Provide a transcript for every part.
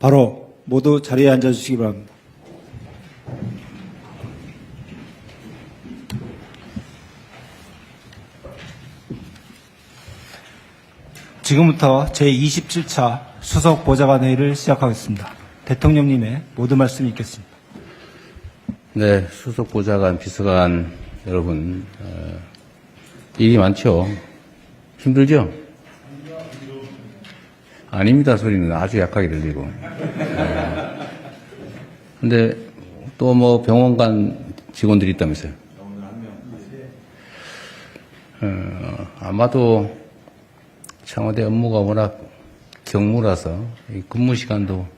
바로 모두 자리에 앉아주시기 바랍니다. 지금부터 제27차 수석 보좌관 회의를 시작하겠습니다. 대통령님의 모든 말씀이 있겠습니다. 네, 수석 보좌관, 비서관 여러분, 일이 많죠? 힘들죠? 아닙니다 소리는 아주 약하게 들리고. 근데 또 뭐 병원 간 직원들이 있다면서요? 아마도 청와대 업무가 워낙 경무라서 이 근무 시간도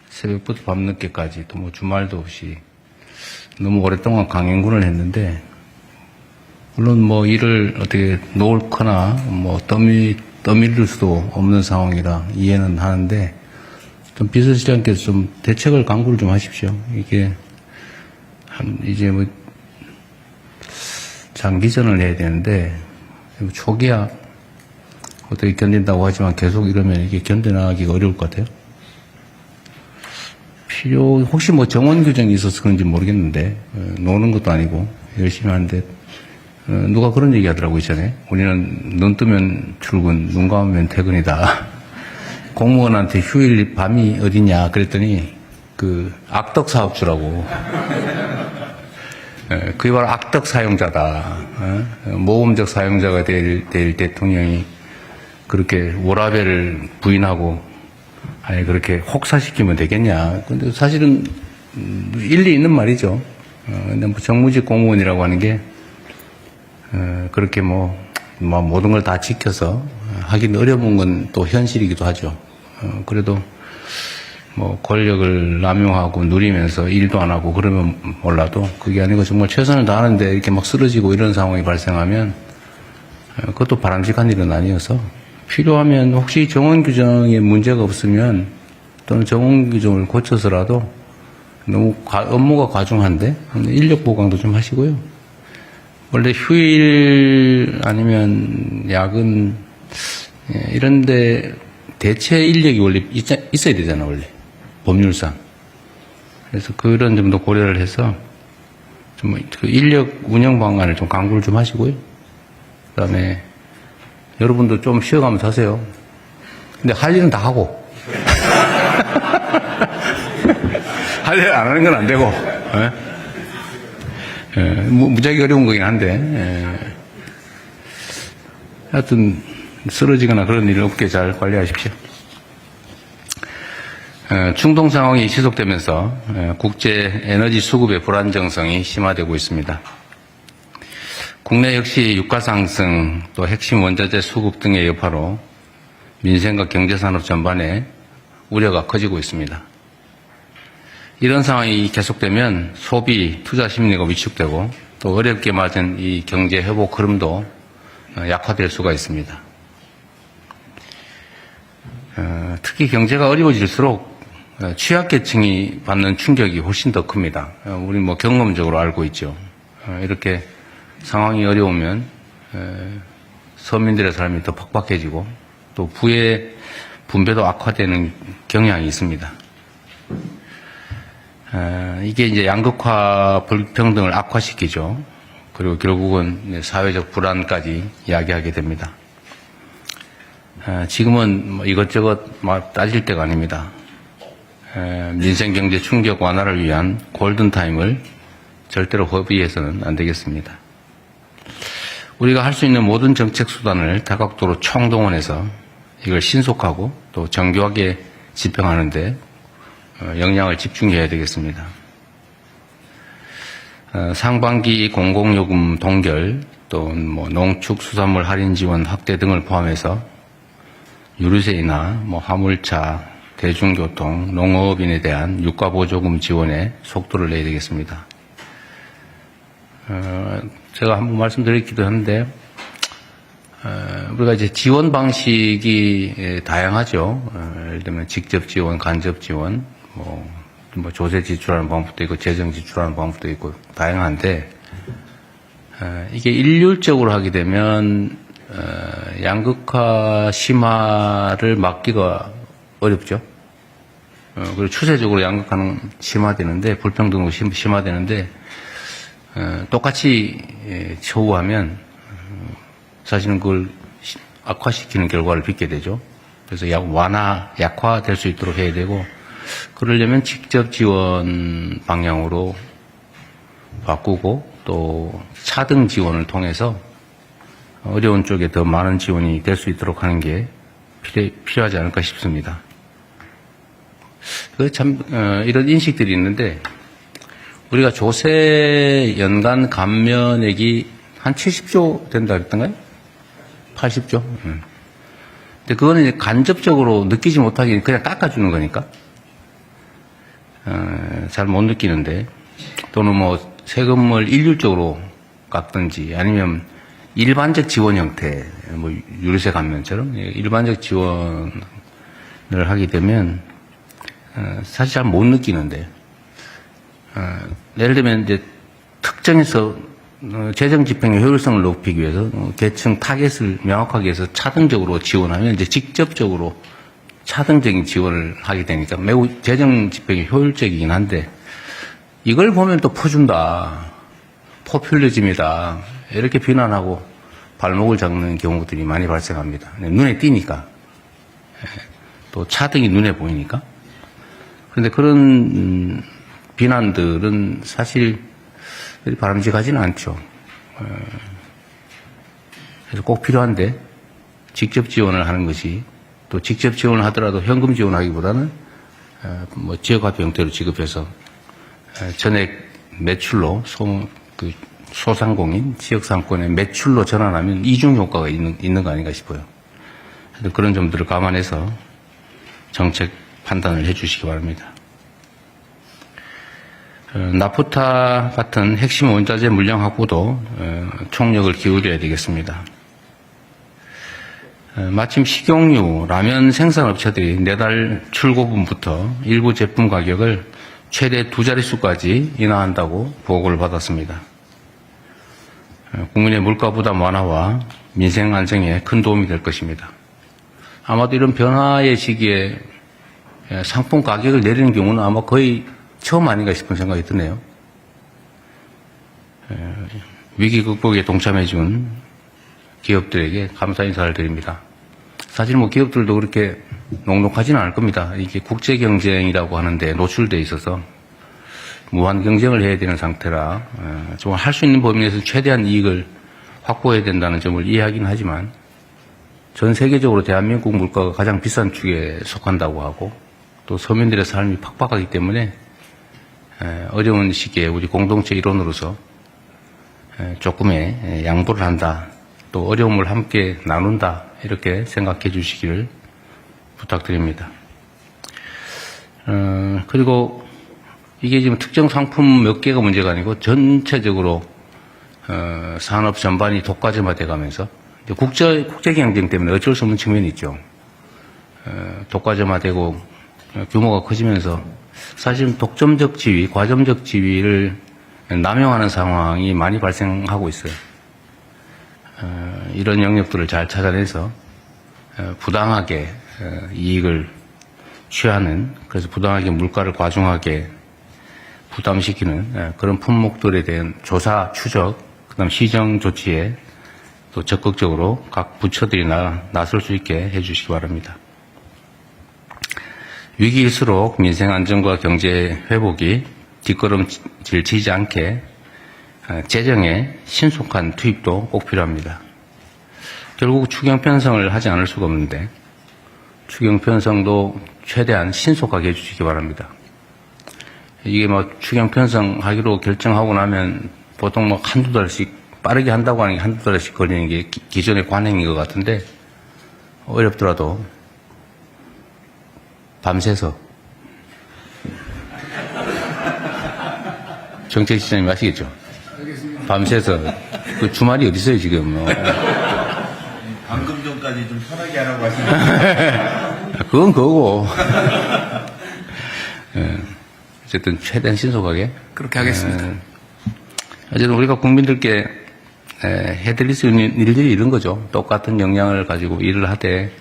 새벽부터 밤늦게까지 또 뭐 주말도 없이 너무 오랫동안 강행군을 했는데, 물론 뭐 일을 어떻게 놓거나 뭐 떠밀릴 수도 없는 상황이라 이해는 하는데, 좀 비서실장께서 좀 대책을 강구를 좀 하십시오. 이게 이제 뭐 장기전을 해야 되는데 초기야 어떻게 견딘다고 하지만 계속 이러면 이게 견뎌나가기가 어려울 것 같아요. 혹시 뭐 정원 규정이 있어서 그런지 모르겠는데, 노는 것도 아니고 열심히 하는데, 누가 그런 얘기 하더라고요, 전에. 우리는 눈 뜨면 출근, 눈 감으면 퇴근이다. 공무원한테 휴일 밤이 어디냐 그랬더니, 악덕 사업주라고. 그게 바로 악덕 사용자다. 모범적 사용자가 될 대통령이 그렇게 워라밸을 부인하고 아예 그렇게 혹사시키면 되겠냐. 근데 사실은 일리 있는 말이죠. 근데 뭐 정무직 공무원이라고 하는 게 그렇게 뭐 모든 걸 다 지켜서 하긴 어려운 건 또 현실이기도 하죠. 그래도 뭐 권력을 남용하고 누리면서 일도 안 하고 그러면 몰라도, 그게 아니고 정말 최선을 다하는데 이렇게 막 쓰러지고 이런 상황이 발생하면 그것도 바람직한 일은 아니어서, 필요하면 혹시 정원 규정에 문제가 없으면 또는 정원 규정을 고쳐서라도, 너무 업무가 과중한데 인력 보강도 좀 하시고요. 원래 휴일 아니면 야근 이런데 대체 인력이 원래 있어야 되잖아, 원래 법률상. 그래서 그런 점도 고려를 해서 좀 그 인력 운영 방안을 좀 강구를 좀 하시고요. 그다음에 여러분도 좀 쉬어가면서 하세요. 근데 할 일은 다 하고. 할 일 안 하는 건 안 되고. 무지하게 어려운 거긴 한데, 하여튼 쓰러지거나 그런 일 없게 잘 관리하십시오. 충동 상황이 지속되면서 국제 에너지 수급의 불안정성이 심화되고 있습니다. 국내 역시 유가 상승, 또 핵심 원자재 수급 등의 여파로 민생과 경제산업 전반에 우려가 커지고 있습니다. 이런 상황이 계속되면 소비, 투자 심리가 위축되고 또 어렵게 맞은 이 경제 회복 흐름도 약화될 수가 있습니다. 특히 경제가 어려워질수록 취약계층이 받는 충격이 훨씬 더 큽니다. 우리 뭐 경험적으로 알고 있죠. 이렇게 상황이 어려우면 서민들의 삶이 더 팍팍해지고 또 부의 분배도 악화되는 경향이 있습니다. 이게 이제 양극화 불평등을 악화시키죠. 그리고 결국은 사회적 불안까지 야기하게 됩니다. 지금은 뭐 이것저것 따질 때가 아닙니다. 민생 경제 충격 완화를 위한 골든타임을 절대로 허비해서는 안 되겠습니다. 우리가 할 수 있는 모든 정책 수단을 다각도로 총동원해서 이걸 신속하고 또 정교하게 집행하는 데 역량을 집중해야 되겠습니다. 상반기 공공요금 동결, 또 뭐 농축수산물 할인 지원 확대 등을 포함해서 유류세나 뭐 화물차, 대중교통, 농업인에 대한 유가보조금 지원에 속도를 내야 되겠습니다. 제가 한번 말씀드렸기도 한데, 우리가 이제 지원 방식이 다양하죠. 예를 들면 직접 지원, 간접 지원, 뭐 조세 지출하는 방법도 있고, 재정 지출하는 방법도 있고, 다양한데, 이게 일률적으로 하게 되면, 양극화 심화를 막기가 어렵죠. 그리고 추세적으로 양극화는 심화되는데, 불평등도 심화되는데, 똑같이 처우하면 사실은 그걸 악화시키는 결과를 빚게 되죠. 그래서 약화될 수 있도록 해야 되고, 그러려면 직접 지원 방향으로 바꾸고, 또 차등 지원을 통해서 어려운 쪽에 더 많은 지원이 될 수 있도록 하는 게 필요하지 않을까 싶습니다. 이런 인식들이 있는데, 우리가 조세 연간 감면액이 한 70조 된다 그랬던가요? 80조? 근데 그거는 이제 간접적으로 느끼지 못하게 그냥 깎아주는 거니까, 잘 못 느끼는데, 또는 뭐 세금을 일률적으로 깎든지 아니면 일반적 지원 형태, 뭐 유류세 감면처럼 일반적 지원을 하게 되면 사실 잘 못 느끼는데, 예를 들면 이제 특정해서 재정 집행의 효율성을 높이기 위해서 계층 타겟을 명확하게 해서 차등적으로 지원하면 이제 직접적으로 차등적인 지원을 하게 되니까 매우 재정 집행이 효율적이긴 한데, 이걸 보면 또 퍼준다, 포퓰리즘이다 이렇게 비난하고 발목을 잡는 경우들이 많이 발생합니다. 눈에 띄니까, 또 차등이 눈에 보이니까. 그런데 그런 비난들은 사실 바람직하지는 않죠. 그래서 꼭 필요한데 직접 지원을 하는 것이, 또 직접 지원을 하더라도 현금 지원하기보다는 뭐 지역화폐 형태로 지급해서 전액 매출로 소상공인 지역상권의 매출로 전환하면 이중 효과가 있는 거 아닌가 싶어요. 그래서 그런 점들을 감안해서 정책 판단을 해 주시기 바랍니다. 나프타 같은 핵심 원자재 물량 확보도 총력을 기울여야 되겠습니다. 마침 식용유, 라면 생산업체들이 내달 출고분부터 일부 제품 가격을 최대 2자릿수까지 인하한다고 보고를 받았습니다. 국민의 물가 부담 완화와 민생 안정에 큰 도움이 될 것입니다. 아마도 이런 변화의 시기에 상품 가격을 내리는 경우는 아마 거의 처음 아닌가 싶은 생각이 드네요. 위기 극복에 동참해준 기업들에게 감사 인사를 드립니다. 사실 뭐 기업들도 그렇게 녹록하지는 않을 겁니다. 이게 국제 경쟁이라고 하는데 노출돼 있어서 무한 경쟁을 해야 되는 상태라 좀 할 수 있는 범위 내에서 최대한 이익을 확보해야 된다는 점을 이해하긴 하지만, 전 세계적으로 대한민국 물가가 가장 비싼 축에 속한다고 하고, 또 서민들의 삶이 팍팍하기 때문에 어려운 시기에 우리 공동체 일원으로서 조금의 양보를 한다, 또 어려움을 함께 나눈다, 이렇게 생각해 주시기를 부탁드립니다. 그리고 이게 지금 특정 상품 몇 개가 문제가 아니고 전체적으로 산업 전반이 독과점화돼 가면서 국제 경쟁 때문에 어쩔 수 없는 측면이 있죠. 독과점화되고 규모가 커지면서 사실 독점적 지위, 과점적 지위를 남용하는 상황이 많이 발생하고 있어요. 이런 영역들을 잘 찾아내서 부당하게 이익을 취하는, 그래서 부당하게 물가를 과중하게 부담시키는 그런 품목들에 대한 조사, 추적, 그다음 시정 조치에 또 적극적으로 각 부처들이 나설 수 있게 해주시기 바랍니다. 위기일수록 민생 안정과 경제 회복이 뒷걸음질 치지 않게 재정의 신속한 투입도 꼭 필요합니다. 결국 추경 편성을 하지 않을 수가 없는데, 추경 편성도 최대한 신속하게 해주시기 바랍니다. 이게 뭐 추경 편성하기로 결정하고 나면 보통 뭐 한두 달씩, 빠르게 한다고 하는 게 한두 달씩 걸리는 게 기존의 관행인 것 같은데, 어렵더라도 밤새서, 정책시장님 아시겠죠? 밤새서, 그 주말이 어디 있어요 지금? 방금 전까지 좀 편하게 하라고 하시는데. 그건 그거고. 어쨌든 최대한 신속하게. 그렇게 하겠습니다. 어쨌든 우리가 국민들께 해드릴 수 있는 일들이 이런 거죠. 똑같은 역량을 가지고 일을 하되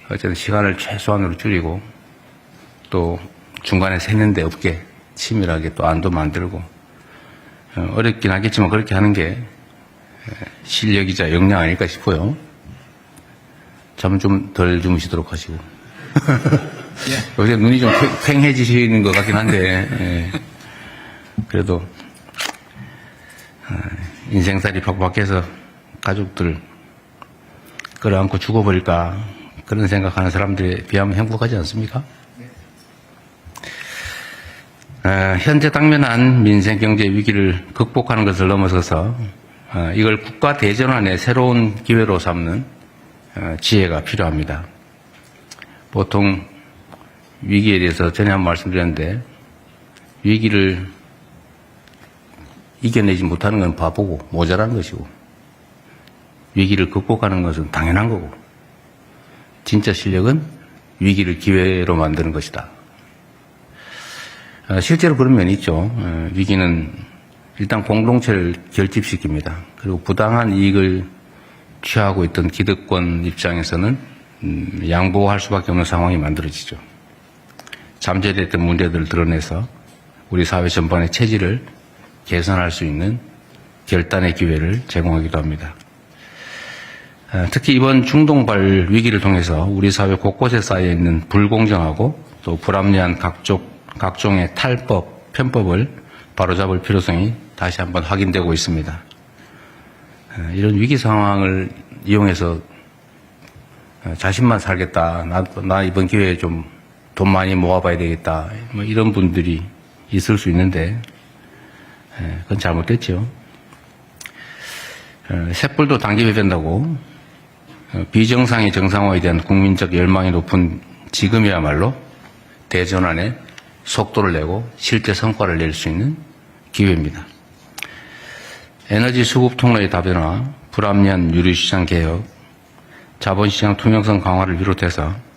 어쨌든 시간을 최소한으로 줄이고, 또 중간에 샜는데 없게 치밀하게 또 안도 만들고 어렵긴 하겠지만 그렇게 하는 게 실력이자 역량 아닐까 싶어요. 잠 좀 덜 주무시도록 하시고. 요새 눈이 좀 팽해지시는 것 같긴 한데 그래도 인생살이 팍팍해서 가족들 끌어안고 죽어버릴까 그런 생각하는 사람들에 비하면 행복하지 않습니까? 현재 당면한 민생 경제 위기를 극복하는 것을 넘어서서 이걸 국가 대전환의 새로운 기회로 삼는 지혜가 필요합니다. 보통 위기에 대해서 전에 한번 말씀드렸는데 위기를 이겨내지 못하는 건 바보고 모자란 것이고 위기를 극복하는 것은 당연한 거고 진짜 실력은 위기를 기회로 만드는 것이다. 실제로 그런 면이 있죠. 위기는 일단 공동체를 결집시킵니다. 그리고 부당한 이익을 취하고 있던 기득권 입장에서는 양보할 수밖에 없는 상황이 만들어지죠. 잠재됐던 문제들을 드러내서 우리 사회 전반의 체질을 개선할 수 있는 결단의 기회를 제공하기도 합니다. 특히 이번 중동발 위기를 통해서 우리 사회 곳곳에 쌓여 있는 불공정하고 또 불합리한 각종의 탈법, 편법을 바로잡을 필요성이 다시 한번 확인되고 있습니다. 이런 위기 상황을 이용해서 자신만 살겠다. 나 이번 기회에 좀 돈 많이 모아봐야 되겠다. 뭐 이런 분들이 있을 수 있는데 그건 잘못됐죠. 쇳불도 당기게 된다고 비정상의 정상화에 대한 국민적 열망이 높은 지금이야말로 대전환에 속도를 내고 실제 성과를 낼 수 있는 기회입니다. 에너지 수급 통로의 다변화, 불합리한 유류시장 개혁, 자본시장 투명성 강화를 비롯해서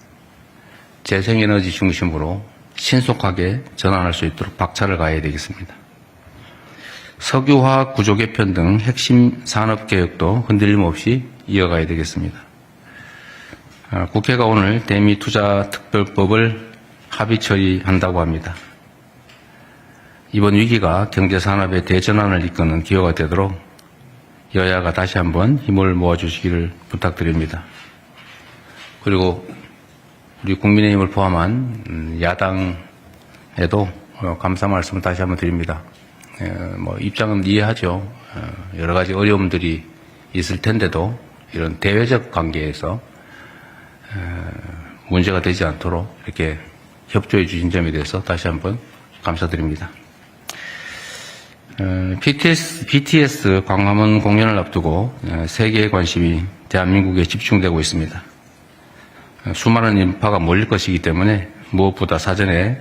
재생에너지 중심으로 신속하게 전환할 수 있도록 박차를 가해야 되겠습니다. 석유화학 구조 개편 등 핵심 산업개혁도 흔들림 없이 이어가야 되겠습니다. 국회가 오늘 대미투자특별법을 합의 처리한다고 합니다. 이번 위기가 경제산업의 대전환을 이끄는 기회가 되도록 여야가 다시 한번 힘을 모아주시기를 부탁드립니다. 그리고 우리 국민의힘을 포함한 야당에도 감사 말씀을 다시 한번 드립니다. 입장은 이해하죠. 여러 가지 어려움들이 있을 텐데도 이런 대외적 관계에서 문제가 되지 않도록 이렇게 협조해 주신 점에 대해서 다시 한번 감사드립니다. BTS 광화문 공연을 앞두고 세계의 관심이 대한민국에 집중되고 있습니다. 수많은 인파가 몰릴 것이기 때문에 무엇보다 사전에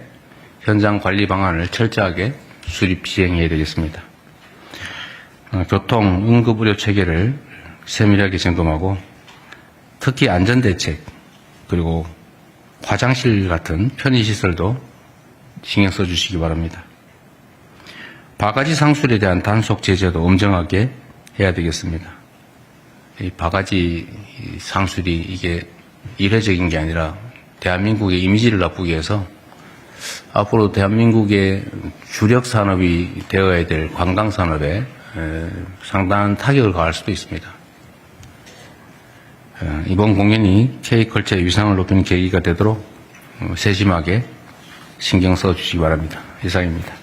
현장 관리 방안을 철저하게 수립 시행해야 되겠습니다. 교통, 응급의료 체계를 세밀하게 점검하고 특히 안전대책 그리고 화장실 같은 편의시설도 신경 써주시기 바랍니다. 바가지 상술에 대한 단속 제재도 엄정하게 해야 되겠습니다. 이 바가지 상술이 이게 일회적인 게 아니라 대한민국의 이미지를 나쁘게 해서 앞으로 대한민국의 주력 산업이 되어야 될 관광 산업에 상당한 타격을 가할 수도 있습니다. 이번 공연이 K컬처의 위상을 높이는 계기가 되도록 세심하게 신경 써주시기 바랍니다. 이상입니다.